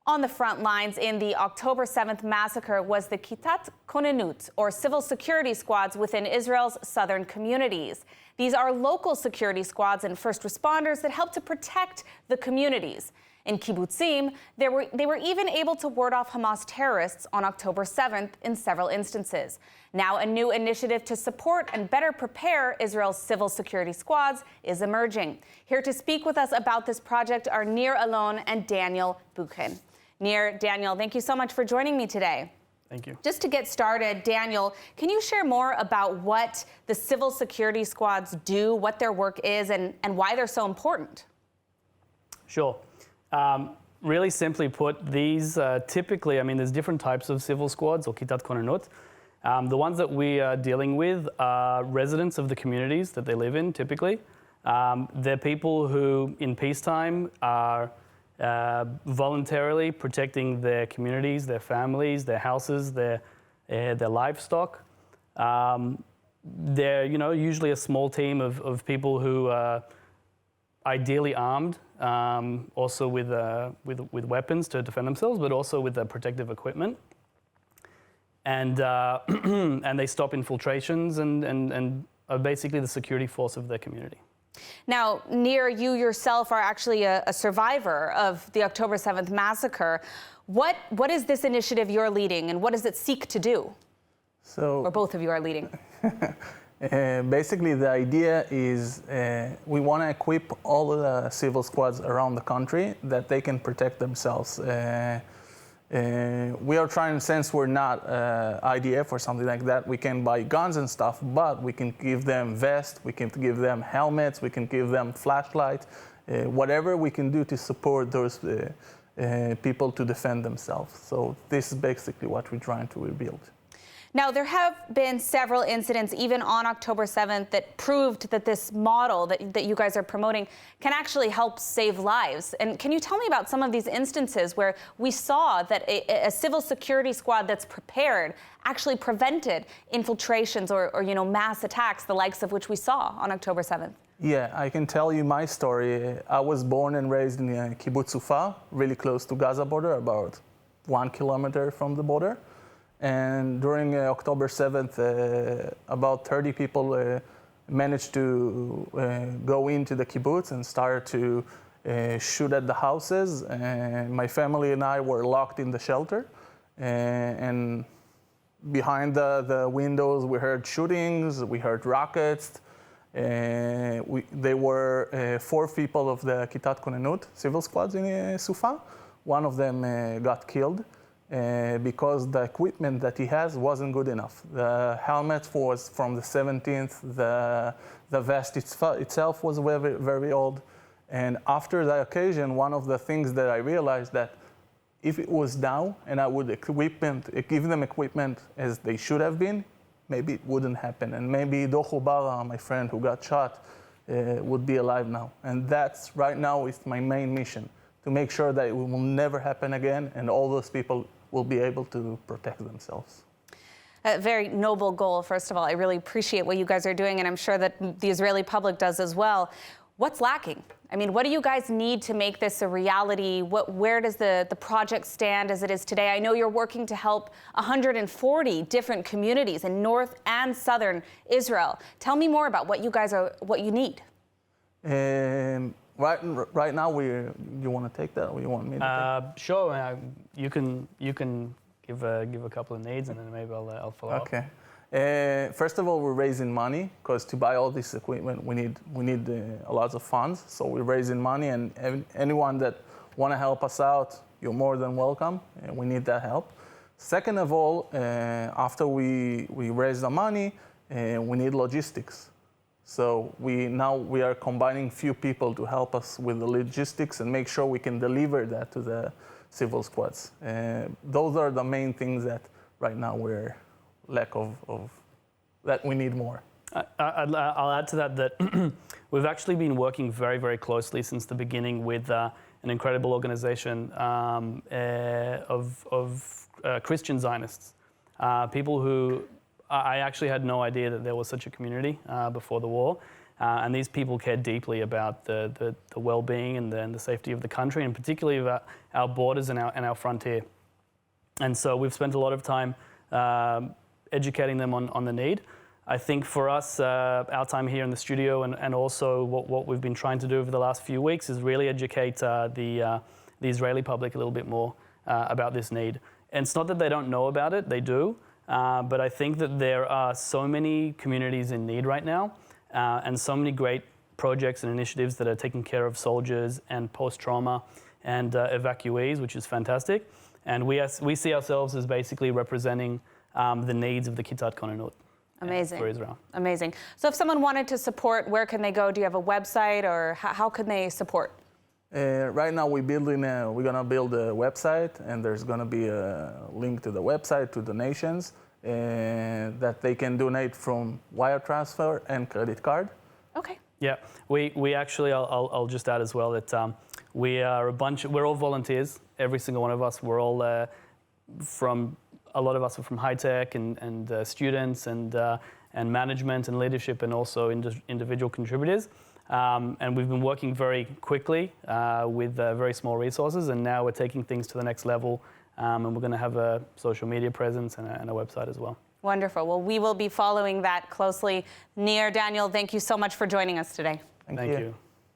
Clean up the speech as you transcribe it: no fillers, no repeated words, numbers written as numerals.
On the front lines in the October 7th massacre was the Kitat Konenut, or civil security squads within Israel's southern communities. These are local security squads and first responders that help to protect the communities. In kibbutzim, they were even able to ward off Hamas terrorists on October 7th in several instances. Now, a new initiative to support and better prepare Israel's civil security squads is emerging. Here to speak with us about this project are Nir Alon and Daniel Buchan. Nir, Daniel, thank you so much for joining me today. Thank you. Just to get started, Daniel, can you share more about what the civil security squads do, what their work is, and why they're so important? Sure. Really simply put, these typically, there's different types of civil squads or Kitat Konenut. The ones that we are dealing with are residents of the communities that they live in, typically. They're people who, in peacetime, are voluntarily protecting their communities, their families, their houses, their livestock. They're, usually a small team of people who are ideally armed, also with weapons to defend themselves, but also with protective equipment. And and they stop infiltrations and are basically the security force of their community. Now, Nir, you yourself are actually a survivor of the October 7th massacre. What is this initiative you're leading, and what does it seek to do? Or both of you are leading. Basically, the idea is we want to equip all the civil squads around the country that they can protect themselves. We are trying, since we're not IDF or something like that, we can buy guns and stuff, but we can give them vests, we can give them helmets, we can give them flashlights, whatever we can do to support those people to defend themselves. So this is basically what we're trying to rebuild. Now, there have been several incidents, even on October 7th, that proved that this model that you guys are promoting can actually help save lives. And can you tell me about some of these instances where we saw that a civil security squad that's prepared actually prevented infiltrations or mass attacks, the likes of which we saw on October 7th? Yeah, I can tell you my story. I was born and raised in Kibbutz Sufa, really close to Gaza border, about 1 kilometer from the border. And during October 7th, about 30 people managed to go into the kibbutz and start to shoot at the houses. And my family and I were locked in the shelter. And behind the windows, we heard shootings, we heard rockets. There were 4 people of the Kitat Konenut civil squads in Sufa. One of them got killed. Because the equipment that he has wasn't good enough. The helmet was from the 17th, the vest itself was very, very old. And after the occasion, one of the things that I realized that if it was now and I would give them equipment as they should have been, maybe it wouldn't happen. And maybe Docho Bara, my friend who got shot, would be alive now. And that's right now is my main mission, to make sure that it will never happen again and all those people will be able to protect themselves. A very noble goal, first of all. I really appreciate what you guys are doing, and I'm sure that the Israeli public does as well. What's lacking? What do you guys need to make this a reality? Where does the project stand as it is today? I know you're working to help 140 different communities in North and Southern Israel. Tell me more about what you need. Right now, you want to take that, or you want me to take it? Sure. You can give a couple of needs, and then maybe I'll follow up. Okay. First of all, we're raising money because to buy all this equipment, we need a lot of funds. So we're raising money, and anyone that want to help us out, you're more than welcome. And we need that help. Second of all, after we raise the money, we need logistics. So we are combining few people to help us with the logistics and make sure we can deliver that to the civil squads. Those are the main things that right now we're lack of that we need more. I'll add to that we've actually been working very, very closely since the beginning with an incredible organization of Christian Zionists, people who I actually had no idea that there was such a community before the war. And these people care deeply about the well-being and the safety of the country, and particularly about our borders and our frontier. And so we've spent a lot of time educating them on the need. I think for us, our time here in the studio and also what we've been trying to do over the last few weeks is really educate the Israeli public a little bit more about this need. And it's not that they don't know about it, they do, but I think that there are so many communities in need right now and so many great projects and initiatives that are taking care of soldiers and post-trauma and evacuees, which is fantastic. And we see ourselves as basically representing the needs of the Kitat Konenut. Amazing. For Israel. Amazing. So if someone wanted to support, where can they go? Do you have a website, or how can they support? Right now we're gonna build a website, and there's gonna be a link to the website, to donations, that they can donate from wire transfer and credit card. Okay. Yeah, we actually, I'll just add as well that we're all volunteers, every single one of us. We're all a lot of us are from high tech and students and management and leadership, and also individual contributors. And we've been working very quickly with very small resources, and now we're taking things to the next level, and we're going to have a social media presence and a website as well. Wonderful. Well, we will be following that closely. Nir, Daniel, thank you so much for joining us today. Thank you.